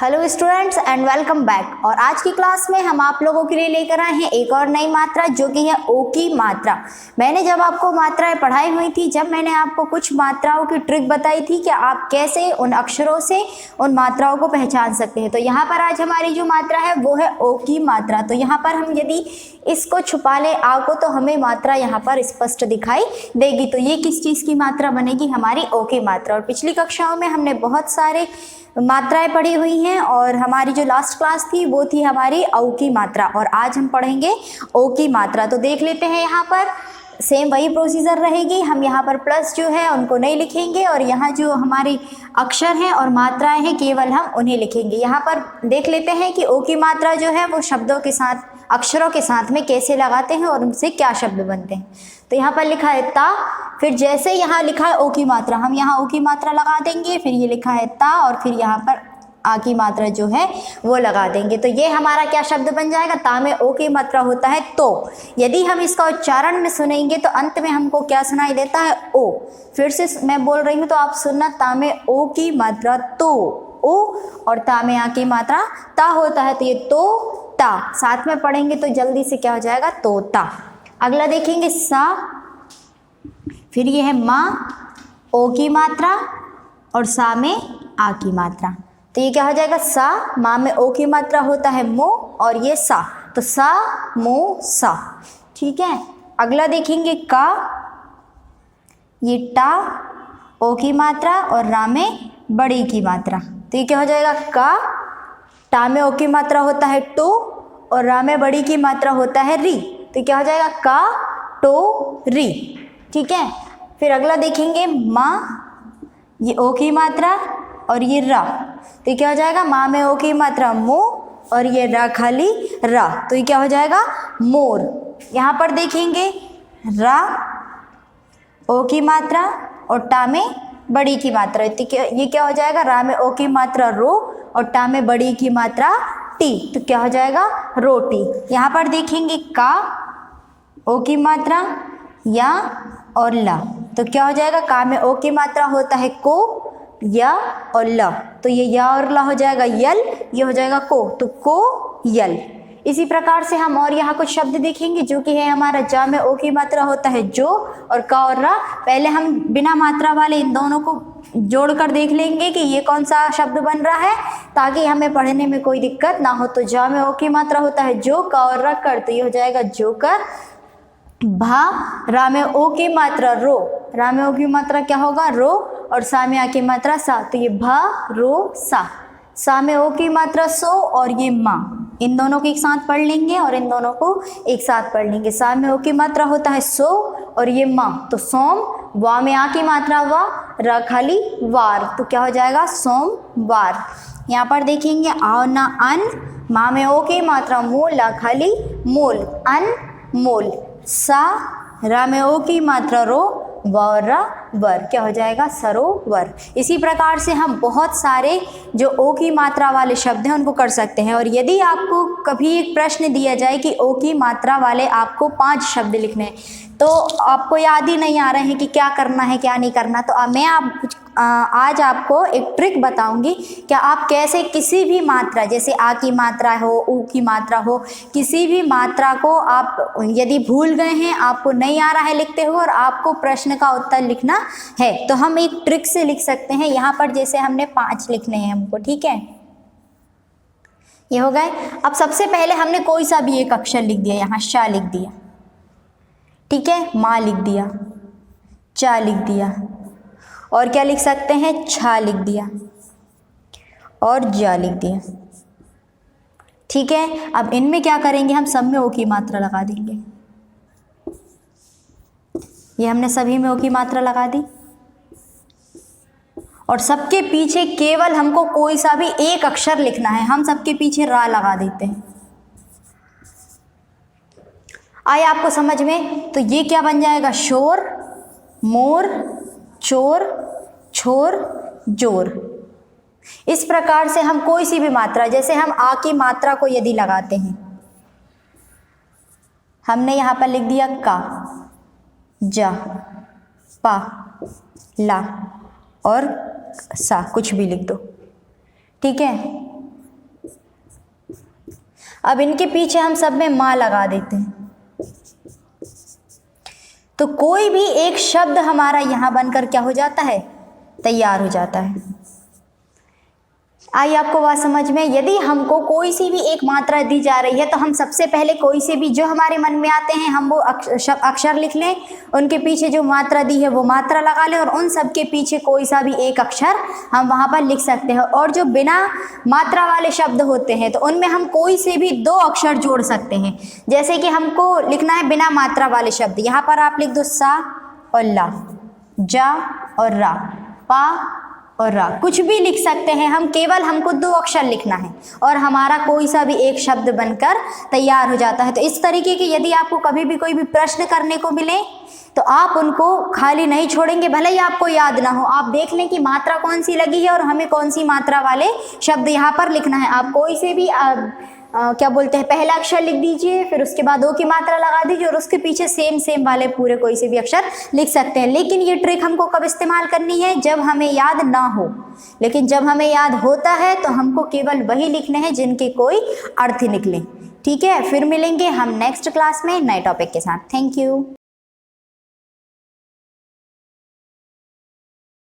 Hello students and welcome back. और आज की क्लास में हम आप लोगों के लिए लेकर आए हैं एक और नई मात्रा जो कि है ओ की मात्रा। मैंने जब आपको मात्राएं पढ़ाई हुई थी, जब मैंने आपको कुछ मात्राओं की ट्रिक बताई थी कि आप कैसे उन अक्षरों से उन मात्राओं को पहचान सकते हैं, तो यहाँ पर आज हमारी जो मात्रा है वो है ओ की मात्रा। तो यहाँ पर हम यदि इसको छुपा ले आ को तो हमें मात्रा यहाँ पर स्पष्ट दिखाई देगी। तो ये किस चीज़ की मात्रा बनेगी? हमारी ओ की मात्रा। और पिछली कक्षाओं में हमने बहुत सारे मात्राएं पढ़ी हुई हैं और हमारी जो लास्ट क्लास थी वो थी हमारी औ की मात्रा, और आज हम पढ़ेंगे ओ की मात्रा। तो देख लेते हैं, यहाँ पर सेम वही प्रोसीजर रहेगी। हम यहाँ पर प्लस जो है उनको नहीं लिखेंगे और यहाँ जो हमारी अक्षर हैं और मात्राएं हैं केवल हम उन्हें लिखेंगे। यहाँ पर देख लेते हैं कि ओ की मात्रा जो है वो शब्दों के साथ, अक्षरों के साथ में कैसे लगाते हैं और उनसे क्या शब्द बनते हैं। तो यहाँ पर लिखा है ता, फिर जैसे यहाँ लिखा है ओ की मात्रा, हम यहाँ ओ की मात्रा लगा देंगे। फिर ये लिखा है ता और फिर यहाँ पर आ की मात्रा जो है वो लगा देंगे। तो ये हमारा क्या शब्द बन जाएगा? ता में ओ की मात्रा होता है तो। यदि हम इसका उच्चारण में सुनेंगे तो अंत में हमको क्या सुनाई देता है? ओ। फिर से मैं बोल रही हूँ तो आप सुनना, ता में ओ की मात्रा तो ओ, और ता में आ की मात्रा ता होता है। तो ये तो ता साथ में पढ़ेंगे तो जल्दी से क्या हो जाएगा? तोता। अगला देखेंगे सा, फिर ये है माँ, ओ की मात्रा और सा में आ की मात्रा। तो ये क्या हो जाएगा? सा, माँ में ओ की मात्रा होता है मो और ये सा, तो सा मो सा। ठीक है। अगला देखेंगे का, ये टा, ओ की मात्रा और रा में बड़ी की मात्रा। तो ये क्या हो जाएगा? का, टा में ओ की मात्रा होता है टो और रा में बड़ी की मात्रा होता है री। तो क्या हो जाएगा? का टो री। ठीक है। फिर अगला देखेंगे माँ, ये ओ की मात्रा और ये रा। तो क्या हो जाएगा? माँ में ओ की मात्रा मो और ये रा खाली रा। तो ये क्या हो जाएगा? मोर। यहाँ पर देखेंगे रा, ओ की मात्रा और टा में बड़ी की मात्रा। तो ये क्या हो जाएगा? रा में ओ की मात्रा रो और टा में बड़ी की मात्रा टी। तो क्या हो जाएगा? रोटी। यहाँ पर देखेंगे का, ओ की मात्रा या और ला। तो क्या हो जाएगा? का में ओ की मात्रा होता है को, या और ल। तो ये या और ला हो जाएगा यल, ये हो जाएगा को, तो को यल। इसी प्रकार से हम और यहाँ कुछ शब्द देखेंगे जो कि है हमारा जा में ओ की मात्रा होता है जो, और का और रा। पहले हम बिना मात्रा वाले इन दोनों को जोड़कर देख लेंगे कि ये कौन सा शब्द बन रहा है, ताकि हमें पढ़ने में कोई दिक्कत ना हो। तो जा में ओ की मात्रा होता है जो, का और रा कर, तो ये हो जाएगा जोकर। भा, रा में ओ की मात्रा रो, रा में ओ की मात्रा क्या होगा? रो, और सा में आ की मात्रा सा, तो ये भा रो सा। सा में ओ की मात्रा सो और ये माँ, इन दोनों को एक साथ पढ़ लेंगे और इन दोनों को एक साथ पढ़ लेंगे। सा में ओ की मात्रा होता है सो और ये माँ, तो सोम। वा में आ की मात्रा वा, रा खाली वार, तो क्या हो जाएगा? सोमवार। यहाँ पर देखेंगे आ ना अन, माँ में ओ की मात्रा मोल, ला खाली मोल, अन मोल। सा, रा में ओ की मात्रा रो, वा वर, क्या हो जाएगा? सरोवर। इसी प्रकार से हम बहुत सारे जो ओ की मात्रा वाले शब्द हैं उनको कर सकते हैं। और यदि आपको कभी एक प्रश्न दिया जाए कि ओ की मात्रा वाले आपको 5 शब्द लिखने हैं, तो आपको याद ही नहीं आ रहे हैं कि क्या करना है क्या नहीं करना, तो मैं आज आपको एक ट्रिक बताऊंगी कि आप कैसे किसी भी मात्रा, जैसे आ की मात्रा हो, ऊ की मात्रा हो, किसी भी मात्रा को आप यदि भूल गए हैं, आपको नहीं आ रहा है लिखते हुए और आपको प्रश्न का उत्तर लिखना है, तो हम एक ट्रिक से लिख सकते हैं। यहाँ पर जैसे हमने 5 लिखने हैं हमको, ठीक है, ये हो गए। अब सबसे पहले हमने कोई सा भी एक अक्षर लिख दिया, यहाँ शा लिख दिया, ठीक है, माँ लिख दिया, चा लिख दिया, और क्या लिख सकते हैं? छा लिख दिया और जा लिख दिया। ठीक है। अब इनमें क्या करेंगे? हम सब में ओ की मात्रा लगा देंगे। ये हमने सभी में ओ की मात्रा लगा दी और सबके पीछे केवल हमको कोई सा भी एक अक्षर लिखना है, हम सबके पीछे रा लगा देते हैं। आए आपको समझ में? तो ये क्या बन जाएगा? शोर, मोर, चोर, छोर, जोर। इस प्रकार से हम कोई सी भी मात्रा, जैसे हम आ की मात्रा को यदि लगाते हैं, हमने यहाँ पर लिख दिया का, जा, पा, ला और सा, कुछ भी लिख दो, ठीक है। अब इनके पीछे हम सब में माँ लगा देते हैं, तो कोई भी एक शब्द हमारा यहाँ बनकर क्या हो जाता है, तैयार हो जाता है। आई आपको बात समझ में? यदि हमको कोई सी भी एक मात्रा दी जा रही है तो हम सबसे पहले कोई से भी जो हमारे मन में आते हैं हम वो अक्षर लिख लें, उनके पीछे जो मात्रा दी है वो मात्रा लगा लें और उन सब के पीछे कोई सा भी एक अक्षर हम वहाँ पर लिख सकते हैं। और जो बिना मात्रा वाले शब्द होते हैं तो उनमें हम कोई से भी दो अक्षर जोड़ सकते हैं। जैसे कि हमको लिखना है बिना मात्रा वाले शब्द, यहाँ पर आप लिख दो सा और ला, जा और रा, पा और रा, कुछ भी लिख सकते हैं हम, केवल हमको दो अक्षर लिखना है और हमारा कोई सा भी एक शब्द बनकर तैयार हो जाता है। तो इस तरीके के यदि आपको कभी भी कोई भी प्रश्न करने को मिले तो आप उनको खाली नहीं छोड़ेंगे, भले ही आपको याद ना हो, आप देख लें कि मात्रा कौन सी लगी है और हमें कौन सी मात्रा वाले शब्द यहाँ पर लिखना है। आप कोई से भी क्या बोलते हैं, पहला अक्षर लिख दीजिए, फिर उसके बाद ओ की मात्रा लगा दीजिए और उसके पीछे सेम वाले पूरे कोई से भी अक्षर लिख सकते हैं। लेकिन ये ट्रिक हमको कब इस्तेमाल करनी है, जब हमें याद ना हो। लेकिन जब हमें याद होता है तो हमको केवल वही लिखने हैं जिनके कोई अर्थ निकले। ठीक है, फिर मिलेंगे हम नेक्स्ट क्लास में नए टॉपिक के साथ। Thank you.